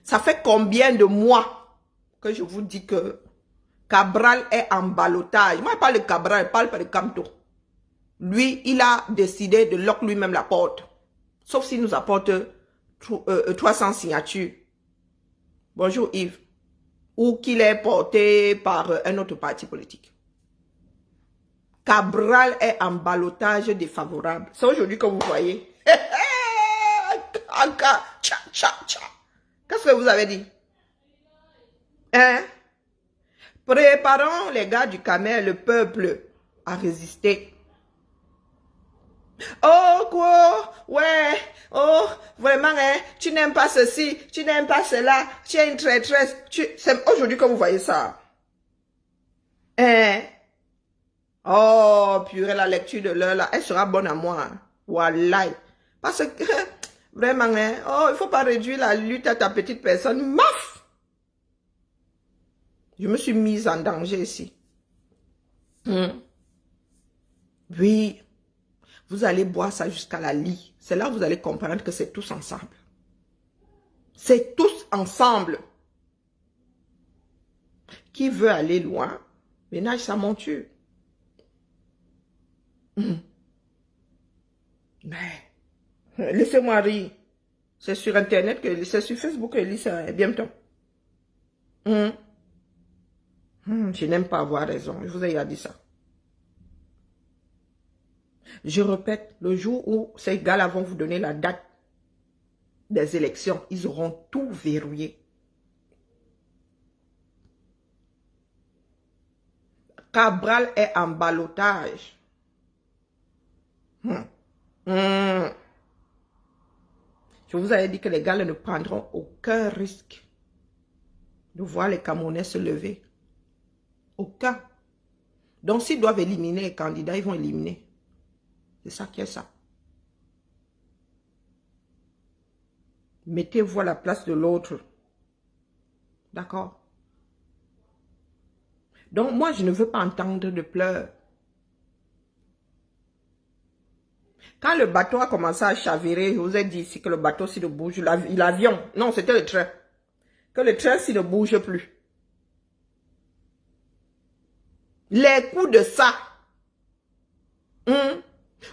Ça fait combien de mois que je vous dis que Cabral est en ballottage. Moi, je parle de Cabral, je parle pas de Camto. Lui, il a décidé de lock lui-même la porte. Sauf s'il nous apporte 300 signatures. Bonjour Yves. Ou qu'il est porté par un autre parti politique. Cabral est en ballottage défavorable. C'est aujourd'hui que vous voyez. Qu'est-ce que vous avez dit? Hein? Préparons les gars du Camel, le peuple, à résister. Oh quoi? Ouais. Oh, vraiment, hein? Tu n'aimes pas ceci, tu n'aimes pas cela, tu es une traîtresse. C'est aujourd'hui que vous voyez ça. Hein? Oh, purée, la lecture de l'heure, là, elle sera bonne à moi. Hein. Wallahi. Parce que, vraiment, hein? Oh, il ne faut pas réduire la lutte à ta petite personne. Maf! Je me suis mise en danger ici. Oui. Vous allez boire ça jusqu'à la lie. C'est là que vous allez comprendre que c'est tous ensemble. C'est tous ensemble. Qui veut aller loin, ménage sa monture. Mais, laissez-moi rire. C'est sur Internet, c'est sur Facebook que je lis ça bientôt. Je n'aime pas avoir raison. Je vous ai déjà dit ça. Je répète, le jour où ces gars-là vont vous donner la date des élections, ils auront tout verrouillé. Cabral est en ballottage. Je vous avais dit que les gars ne prendront aucun risque de voir les Camerounais se lever. Aucun. Donc, s'ils doivent éliminer les candidats, ils vont éliminer. C'est ça qui est ça. Mettez-vous à la place de l'autre. D'accord? Donc, moi, je ne veux pas entendre de pleurs. Quand le bateau a commencé à chavirer, je vous ai dit ici que le bateau, s'il ne bouge, l'avion, non, c'était le train. Que le train, s'il ne bouge plus. Les coups de ça.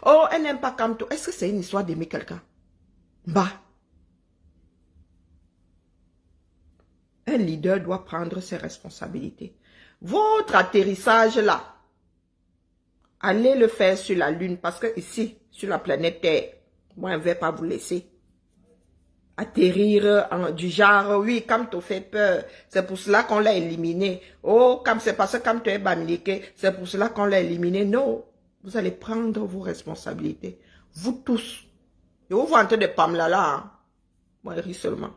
Oh, elle n'aime pas Camto. Est-ce que c'est une histoire d'aimer quelqu'un? Bah. Un leader doit prendre ses responsabilités. Votre atterrissage là, allez le faire sur la Lune parce que ici, sur la planète Terre, moi, je ne vais pas vous laisser atterrir du genre, oui, Camto fait peur, c'est pour cela qu'on l'a éliminé. Oh, comme c'est parce que Camto est bamiliqué, c'est pour cela qu'on l'a éliminé. Non, vous allez prendre vos responsabilités. Vous tous. Et vous vantez de Pamela là, hein? Moi, je ris seulement.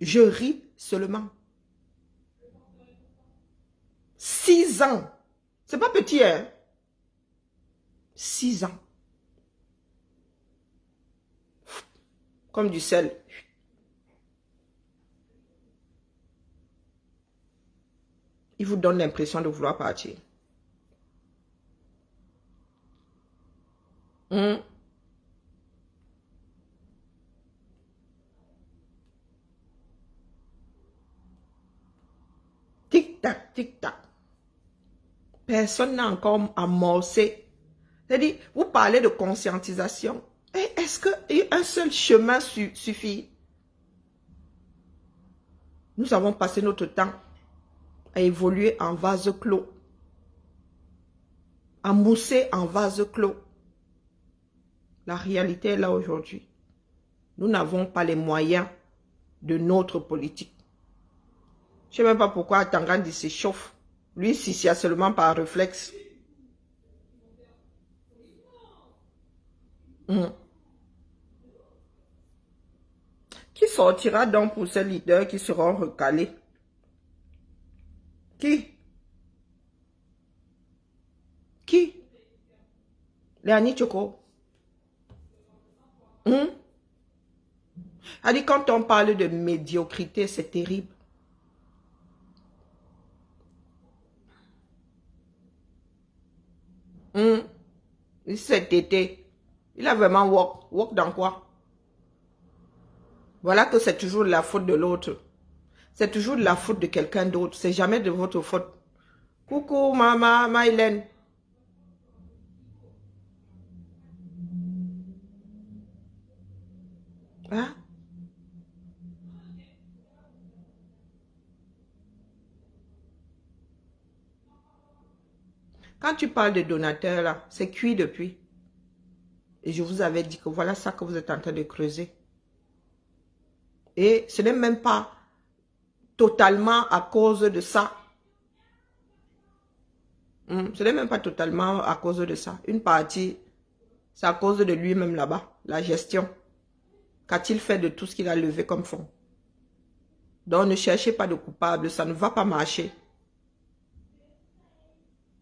Je ris seulement. 6 ans. C'est pas petit, hein? 6 ans. Comme du sel. Il vous donne l'impression de vouloir partir. Tic-tac, tic-tac. Personne n'a encore amorcé. C'est-à-dire, vous parlez de conscientisation. Est-ce qu'un seul chemin suffit? Nous avons passé notre temps à évoluer en vase clos. À mousser en vase clos. La réalité est là aujourd'hui. Nous n'avons pas les moyens de notre politique. Je ne sais même pas pourquoi Tangandi s'échauffe. Lui, si c'est seulement par réflexe. Qui sortira donc pour ces leaders qui seront recalés? Qui? Qui? Léani Tchoko. Elle dit, quand on parle de médiocrité, c'est terrible. Cet été, il a vraiment walk. Walk dans quoi? Voilà que c'est toujours de la faute de l'autre. C'est toujours de la faute de quelqu'un d'autre. C'est jamais de votre faute. Coucou, maman, Mylène. Hein? Quand tu parles de donateur, là, c'est cuit depuis. Et je vous avais dit que voilà ça que vous êtes en train de creuser. Et ce n'est même pas totalement à cause de ça. Ce n'est même pas totalement à cause de ça. Une partie, c'est à cause de lui-même là-bas. La gestion. Qu'a-t-il fait de tout ce qu'il a levé comme fonds? Donc ne cherchez pas de coupable, ça ne va pas marcher.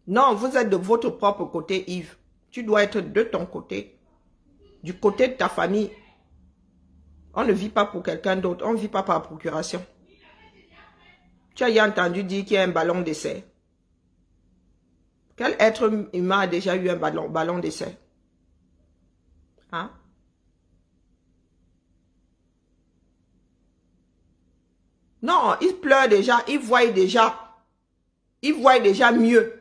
Non, vous êtes de votre propre côté, Yves. Tu dois être de ton côté. Du côté de ta famille. On ne vit pas pour quelqu'un d'autre. On ne vit pas par procuration. Tu as entendu dire qu'il y a un ballon d'essai. Quel être humain a déjà eu un ballon d'essai? Hein? Non, il pleure déjà. Il voit déjà. Il voit déjà mieux.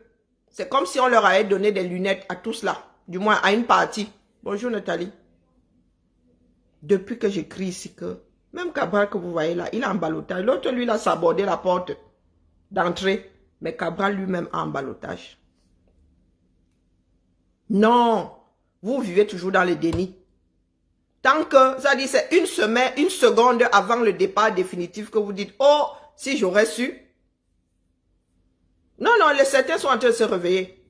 C'est comme si on leur avait donné des lunettes à tous là. Du moins à une partie. Bonjour Nathalie. Depuis que j'écris ici que, même Cabral que vous voyez là, il est en ballottage. L'autre, lui, il a sabordé la porte d'entrée. Mais Cabral lui-même en ballottage. Non, vous vivez toujours dans le déni. Tant que, ça dit, c'est une semaine, une seconde avant le départ définitif que vous dites, oh, si j'aurais su. Non, non, les certains sont en train de se réveiller.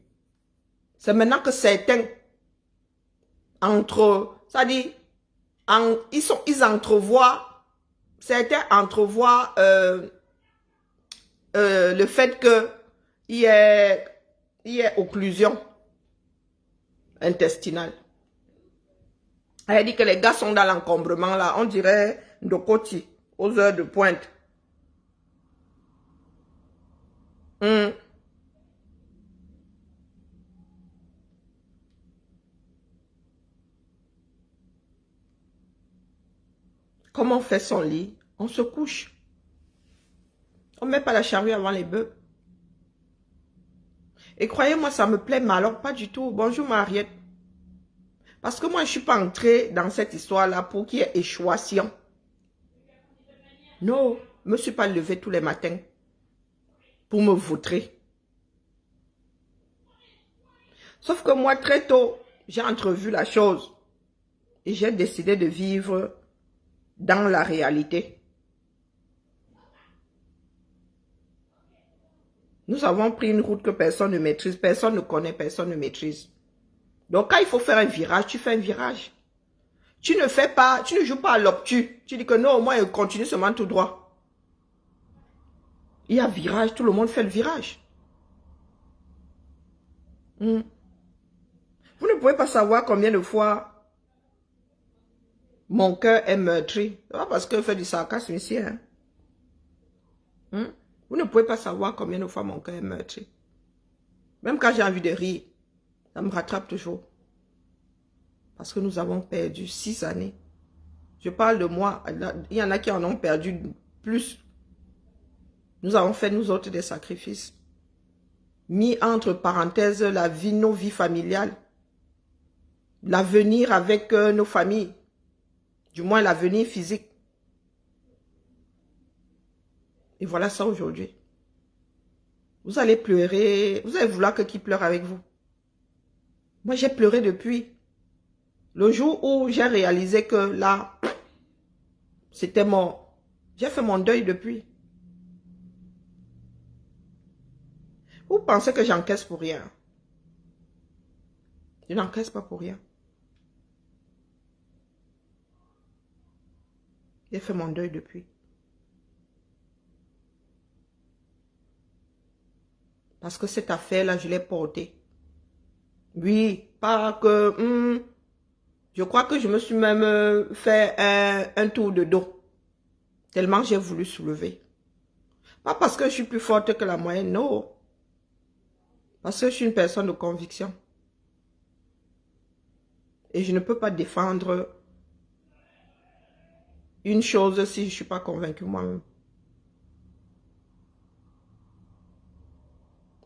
C'est maintenant que certains, ça dit, ils entrevoient, certains entrevoient le fait qu'il y ait occlusion intestinale. Elle dit que les gars sont dans l'encombrement là, on dirait Ndokoti, aux heures de pointe. Comment on fait son lit? On se couche. On ne met pas la charrue avant les bœufs. Et croyez-moi, ça me plaît mal. Alors, pas du tout. Bonjour Mariette. Parce que moi, je ne suis pas entrée dans cette histoire-là pour qu'il y ait échouation. Non, je ne me suis pas levée tous les matins pour me vautrer. Sauf que moi, très tôt, j'ai entrevu la chose. Et j'ai décidé de vivre dans la réalité. Nous avons pris une route que personne ne maîtrise, personne ne connaît, personne ne maîtrise. Donc quand il faut faire un virage, tu fais un virage. Tu ne fais pas, tu ne joues pas à l'obtus. Tu dis que non, moi je continue seulement tout droit. Il y a virage, tout le monde fait le virage. Vous ne pouvez pas savoir combien de fois mon cœur est meurtri. C'est pas parce que je fais du sarcasme ici. Hein. Vous ne pouvez pas savoir combien de fois mon cœur est meurtri. Même quand j'ai envie de rire, ça me rattrape toujours. Parce que nous avons perdu 6 années. Je parle de moi. Il y en a qui en ont perdu plus. Nous avons fait, nous autres, des sacrifices. Mis entre parenthèses la vie, nos vies familiales. L'avenir avec nos familles. Du moins, l'avenir physique. Et voilà ça aujourd'hui. Vous allez pleurer. Vous allez vouloir que qui pleure avec vous. Moi, j'ai pleuré depuis. Le jour où j'ai réalisé que là, c'était mort. J'ai fait mon deuil depuis. Vous pensez que j'encaisse pour rien? Je n'encaisse pas pour rien. J'ai fait mon deuil depuis. Parce que cette affaire-là, je l'ai portée. Oui, pas que... je crois que je me suis même fait un tour de dos. Tellement j'ai voulu soulever. Pas parce que je suis plus forte que la moyenne, non. Parce que je suis une personne de conviction. Et je ne peux pas défendre une chose si je ne suis pas convaincue moi-même.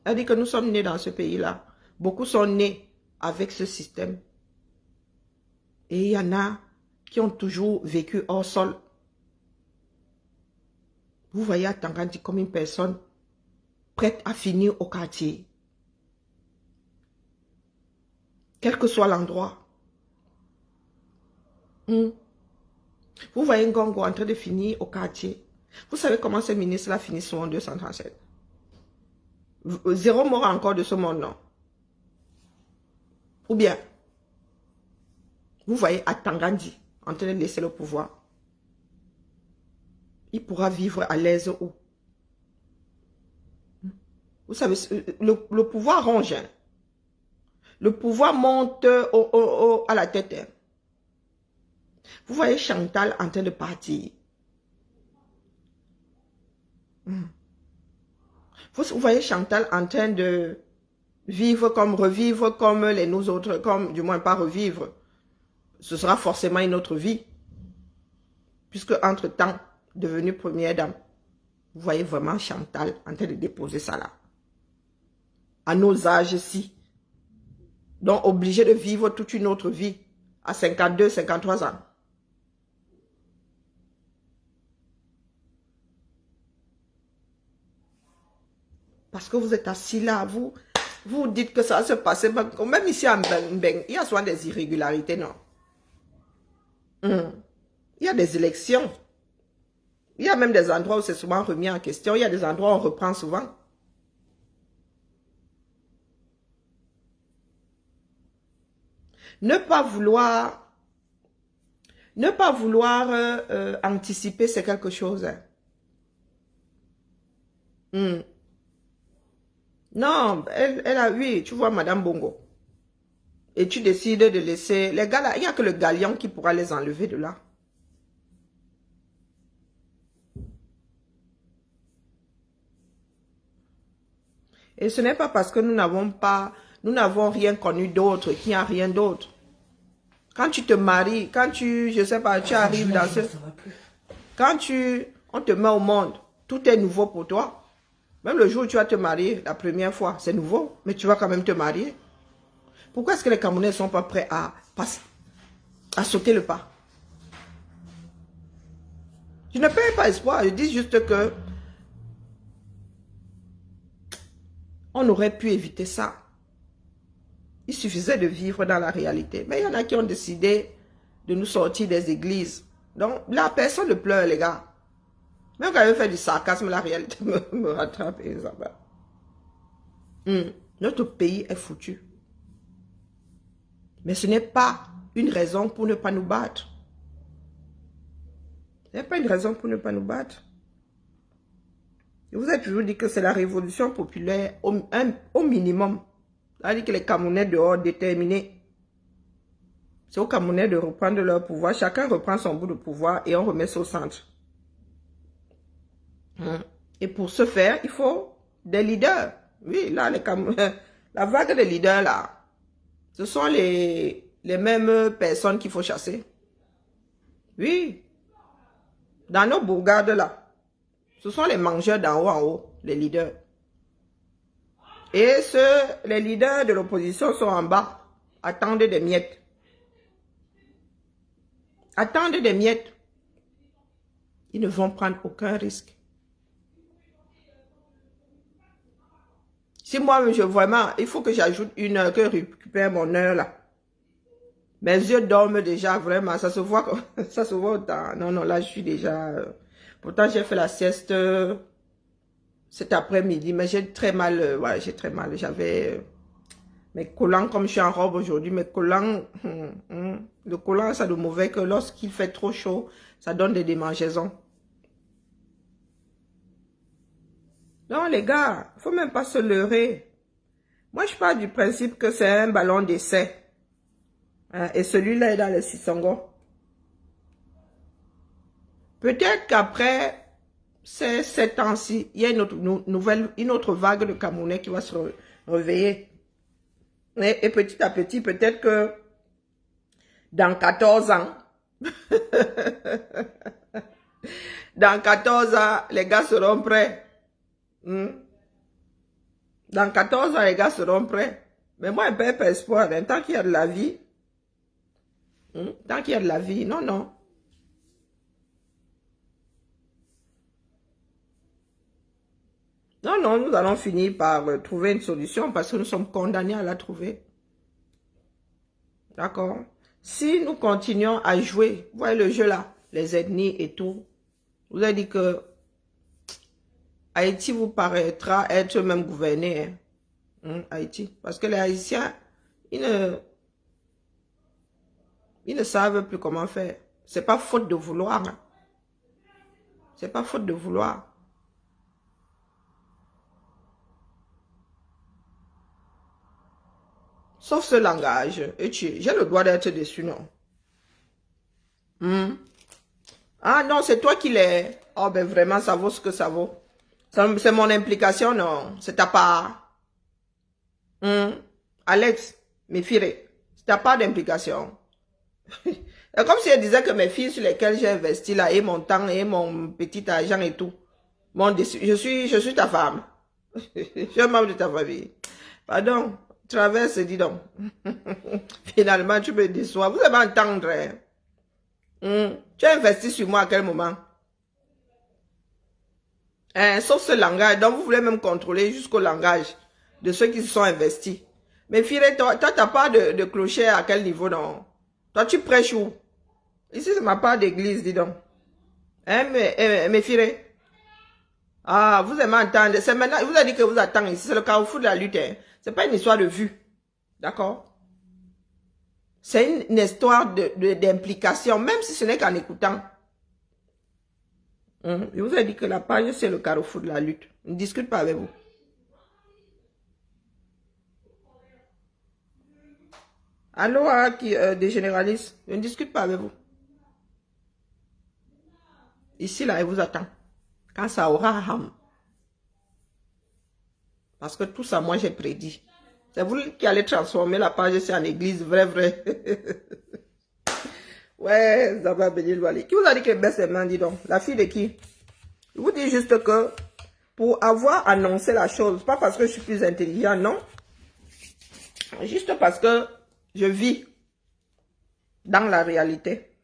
Elle dit que nous sommes nés dans ce pays-là. Beaucoup sont nés avec ce système. Et il y en a qui ont toujours vécu hors sol. Vous voyez à Tangandi comme une personne prête à finir au quartier. Quel que soit l'endroit. Vous voyez Ngongo en train de finir au quartier. Vous savez comment ces ministres-là finissent souvent en 237. 0 mort encore de ce monde, non? Ou bien, vous voyez à Tangandi en train de laisser le pouvoir. Il pourra vivre à l'aise où? Vous savez, le pouvoir ronge. Hein? Le pouvoir monte à la tête. Hein? Vous voyez Chantal en train de partir. Vous voyez Chantal en train de revivre comme les nous autres, comme du moins pas revivre. Ce sera forcément une autre vie. Puisque entre-temps, devenue première dame, vous voyez vraiment Chantal en train de déposer ça là. À nos âges-ci. Donc obligé de vivre toute une autre vie. À 52, 53 ans. Parce que vous êtes assis là, vous dites que ça va se passer. Même ici à Mbeng, il y a souvent des irrégularités, non? Il y a des élections. Il y a même des endroits où c'est souvent remis en question. Il y a des endroits où on reprend souvent. Ne pas vouloir anticiper, c'est quelque chose. Hein. Non, elle a, oui, tu vois, Madame Bongo. Et tu décides de laisser... Les gars là, il n'y a que le galion qui pourra les enlever de là. Et ce n'est pas parce que nous n'avons rien connu d'autre qu'il n'y a rien d'autre. Quand tu te maries, quand je sais pas, tu arrives dans ce... Quand on te met au monde, tout est nouveau pour toi. Même le jour où tu vas te marier, la première fois, c'est nouveau, mais tu vas quand même te marier. Pourquoi est-ce que les Camerounais ne sont pas prêts à sauter le pas? Je ne perds pas espoir, je dis juste que on aurait pu éviter ça. Il suffisait de vivre dans la réalité. Mais il y en a qui ont décidé de nous sortir des églises. Donc là, personne ne pleure, les gars. Même quand je fais du sarcasme, la réalité me rattrape. Notre pays est foutu. Mais ce n'est pas une raison pour ne pas nous battre. Ce n'est pas une raison pour ne pas nous battre. Je vous ai toujours dit que c'est la révolution populaire au minimum. C'est-à-dire que les Camerounais dehors déterminés. C'est aux Camerounais de reprendre leur pouvoir. Chacun reprend son bout de pouvoir et on remet ça au centre. Et pour ce faire, il faut des leaders. Oui, là, la vague de leaders, là, ce sont les mêmes personnes qu'il faut chasser. Oui. Dans nos bourgades, là, ce sont les mangeurs d'en haut en haut, les leaders. Et les leaders de l'opposition sont en bas, attendent des miettes. Attendent des miettes. Ils ne vont prendre aucun risque. Si moi, vraiment, il faut que j'ajoute une heure, que je récupère mon heure là. Mes yeux dorment déjà, vraiment, ça se voit autant. Non, non, là, je suis déjà... pourtant, j'ai fait la sieste cet après-midi, mais j'ai très mal, ouais, j'ai très mal. J'avais mes collants, comme je suis en robe aujourd'hui, mes collants, le collant, ça de mauvais que lorsqu'il fait trop chaud, ça donne des démangeaisons. Non, les gars, il faut même pas se leurrer. Moi, je pars du principe que c'est un ballon d'essai. Hein, et celui-là est dans le Sisongo. Peut-être qu'après ces 7 ans-ci, il y a une autre vague de Camerounais qui va se réveiller. Et petit à petit, peut-être que dans 14 ans, Dans 14 ans, les gars seront prêts. Hmm? Dans 14 ans, les gars seront prêts. Mais moi, je ne perds pas espoir. Hein. Tant qu'il y a de la vie. Tant qu'il y a de la vie. Non, non. Non, non, nous allons finir par trouver une solution parce que nous sommes condamnés à la trouver. D'accord? Si nous continuons à jouer, vous voyez le jeu là, les ethnies et tout, vous avez dit que Haïti vous paraîtra être même gouverné, hein? Haïti. Parce que les Haïtiens, ils ne savent plus comment faire. C'est pas faute de vouloir. Hein? C'est pas faute de vouloir. Sauf ce langage. Et j'ai le droit d'être déçu, non? Ah non, c'est toi qui l'es. Oh ben vraiment, ça vaut ce que ça vaut. C'est mon implication, non? C'est ta part. Alex, mes filles, c'est ta part d'implication. C'est comme si elle disait que mes filles sur lesquelles j'ai investi là, et mon temps, et mon petit argent et tout. Je suis ta femme. Je suis un membre de ta famille. Pardon, traverse, dis donc. Finalement, tu me déçois. Vous allez m'entendre. Tu as investi sur moi à quel moment? Sauf ce langage. Donc, vous voulez même contrôler jusqu'au langage de ceux qui se sont investis. Mais fille, toi, tu n'as pas de clocher à quel niveau, non? Toi, tu prêches où? Ici, c'est ma part d'église, dis donc. Mes filles. Ah, vous aimez entendre. C'est maintenant, vous avez dit que vous attendez ici. C'est le carrefour de la lutte. Hein. C'est pas une histoire de vue. D'accord? C'est une histoire d'implication, même si ce n'est qu'en écoutant. Je vous ai dit que la page, c'est le carrefour de la lutte. Je ne discute pas avec vous. Allô, des généralistes, je ne discute pas avec vous. Ici, là, elle vous attend. Quand ça aura ham. Parce que tout ça, moi, j'ai prédit. C'est vous qui allez transformer la page ici en église, vrai. Ouais, ça va bénir le Wali. Qui vous a dit que baisse les mains, dis donc? La fille de qui? Je vous dis juste que pour avoir annoncé la chose, pas parce que je suis plus intelligent, non. Juste parce que je vis dans la réalité.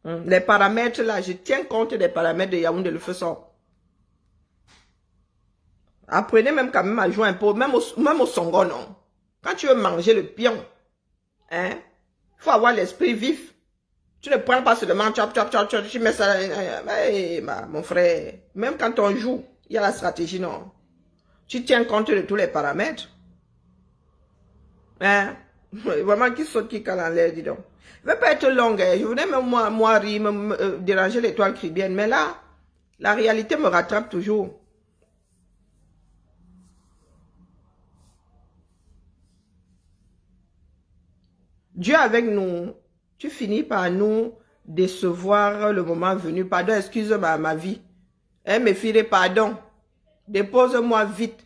Les paramètres là, je tiens compte des paramètres de Yaoundé le Faisant. Apprenez même quand même à jouer un peu, même au Songo, non. Quand tu veux manger le pion, hein, il faut avoir l'esprit vif. Tu ne prends pas seulement tu mets ça, mon frère. Même quand on joue, il y a la stratégie, non. Tu tiens compte de tous les paramètres. Hein? Vraiment, qui saute, qui cale en l'air, dis donc. Je ne vais pas être longue, hein. Je voulais même moi rire, déranger l'étoile cribienne. Mais là, la réalité me rattrape toujours. Dieu avec nous, tu finis par nous décevoir le moment venu. Pardon, excuse ma vie. Hein, mes filles, pardon. Dépose-moi vite.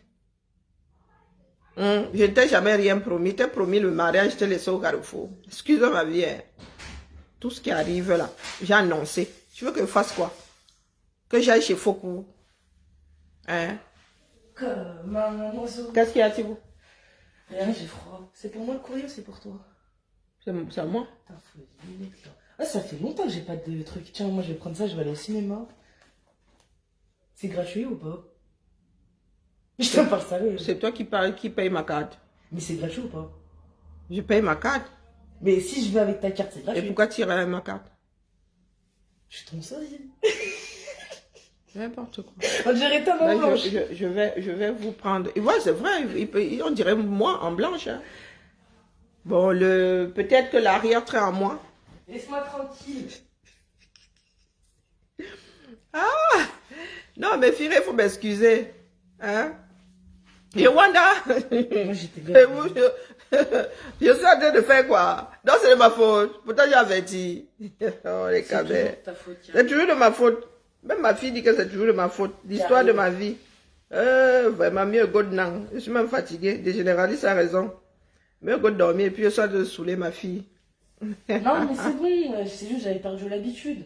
Je ne t'ai jamais rien promis. Je t'ai promis le mariage, je t'ai laissé au carrefour. Excuse ma vie. Hein. Tout ce qui arrive là, j'ai annoncé. Tu veux que je fasse quoi? Que j'aille chez Fokou? Hein? Qu'est-ce qu'il y a, Thibou? Rien, j'ai froid. C'est pour moi le courrier ou c'est pour toi? C'est à moi. Putain, faut les lunettes, là. Ah, ça fait longtemps que j'ai pas de truc. Tiens, moi je vais prendre ça, je vais aller au cinéma. C'est gratuit ou pas? Je t'en parle sérieux. C'est toi qui paye ma carte. Mais c'est gratuit ou pas? Je paye ma carte. Mais si je vais avec ta carte, c'est gratuit. Et pourquoi tu irais avec ma carte? Je tombe sérieux. N'importe quoi. On dirait tellement blanche. Je vais vous prendre. Et ouais, c'est vrai, on dirait moi en blanche. Hein. Bon, peut-être que l'arrière-train en moi. Laisse-moi tranquille. Ah! Non, mais Firé, il faut m'excuser. Hein? Yewanda! Moi, j'étais bien. Je suis en train de faire quoi? Non, c'est de ma faute. Pourtant, j'ai averti. Oh, les cabets. C'est toujours de ma faute. Même ma fille dit que c'est toujours de ma faute. L'histoire de ma vie. Vraiment, mieux go de nan. Je suis même fatiguée. Des généralistes a raison. Mieux go de dormir et puis je suis en train de saouler ma fille. Non, mais c'est bon, c'est juste j'avais perdu l'habitude.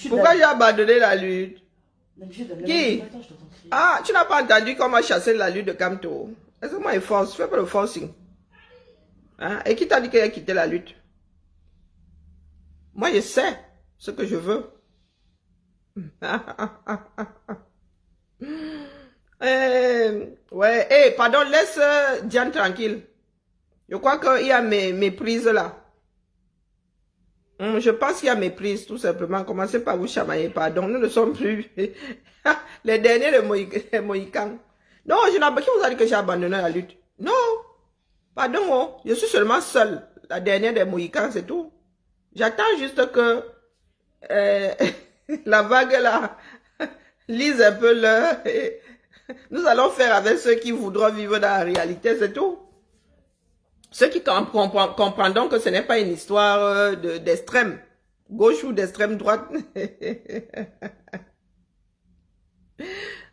Pourquoi j'ai abandonné la lutte? L'habitude, Qui? matin, je t'entends crier. Ah, tu n'as pas entendu comment chasser la lutte de Camto? Est-ce que moi, il force? Fais pas le forcing. Hein? Et qui t'a dit qu'il a quitté la lutte? Moi, je sais ce que je veux. Ouais, pardon, laisse Diane tranquille. Je crois qu'il y a mes prises là. Je pense qu'il y a méprise, tout simplement. Commencez par vous chamailler, pardon. Nous ne sommes plus les derniers de Mohicans. Non, je n'ai pas. Qui vous a dit que j'ai abandonné la lutte? Non, pardon, oh. Je suis seulement seule. La dernière des Mohicans, c'est tout. J'attends juste que la vague là lise un peu l'heure. Nous allons faire avec ceux qui voudront vivre dans la réalité, c'est tout. Ceux qui comprendront que ce n'est pas une histoire d'extrême gauche ou d'extrême droite.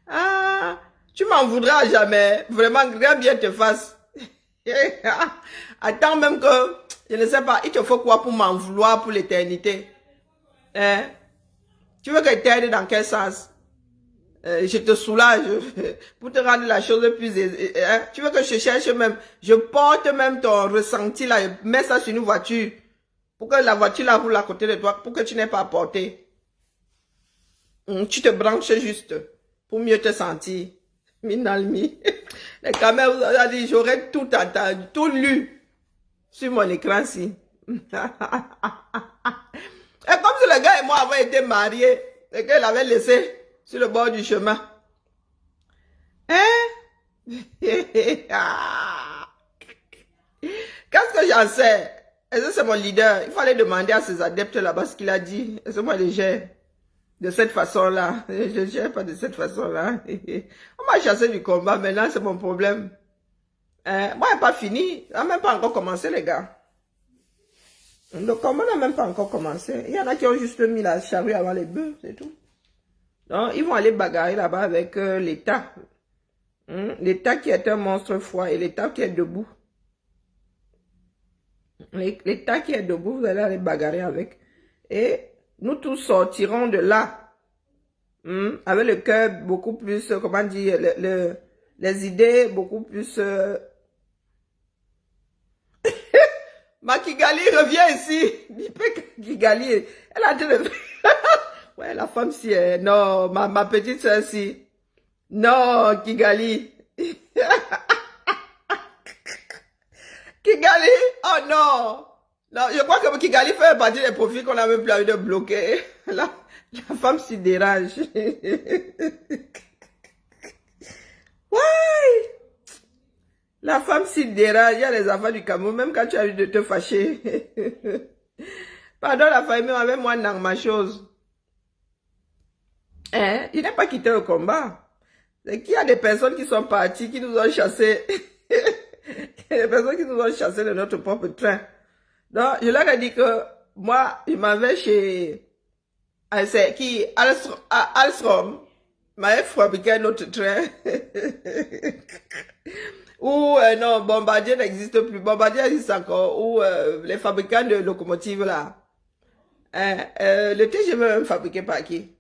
Ah, tu m'en voudras jamais. Vraiment, grand bien te fasse. Attends même que, je ne sais pas, il te faut quoi pour m'en vouloir pour l'éternité? Hein? Tu veux que je t'aide dans quel sens? Je te soulage pour te rendre la chose plus aisée. Hein? Tu veux que je cherche même, je porte même ton ressenti là, je mets ça sur une voiture pour que la voiture là roule à côté de toi, pour que tu n'aies pas à porter. Tu te branches juste pour mieux te sentir. Minalmi. Les caméras vous ont dit, j'aurais tout entendu, tout lu sur mon écran-ci. Et comme si le gars et moi avons été mariés et qu'il avait laissé sur le bord du chemin. Hein? Qu'est-ce que j'en sais? Est-ce que c'est mon leader? Il fallait demander à ses adeptes là-bas ce qu'il a dit. Est-ce que moi je gère de cette façon-là? Je ne gère pas de cette façon-là. On m'a chassé du combat, maintenant c'est mon problème. Moi, il n'est pas fini. Il n'a même pas encore commencé, les gars. Le combat n'a même pas encore commencé. Il y en a qui ont juste mis la charrue avant les bœufs, c'est tout. Donc, ils vont aller bagarrer là-bas avec l'État. L'État qui est un monstre froid et l'État qui est debout. L'État qui est debout, vous allez aller bagarrer avec. Et nous tous sortirons de là. Avec le cœur beaucoup plus, comment dire, les idées beaucoup plus... Ma Kigali revient ici. Kigali, elle a dit... Ouais, la femme si est... Non, ma petite soeur si. Non, Kigali. Kigali, oh non. Non, je crois que Kigali fait partie des profils qu'on a même plus envie de bloquer. La femme s'y dérange. Ouais. La femme s'y dérange. Il y a les enfants du Cameroun, même quand tu as envie de te fâcher. Pardon la famille, avec moi, dans ma chose. Hein? Il n'a pas quitté le combat. C'est qu'il y a des personnes qui sont parties, qui nous ont chassés. Il y a des personnes qui nous ont chassés de notre propre train. Donc, je leur ai dit que moi, je m'en vais chez Alstrom m'avait fabriqué un autre train. Ou non, Bombardier n'existe plus. Bombardier existe encore. Ou les fabricants de locomotives là. Le TGV est même fabriqué par qui?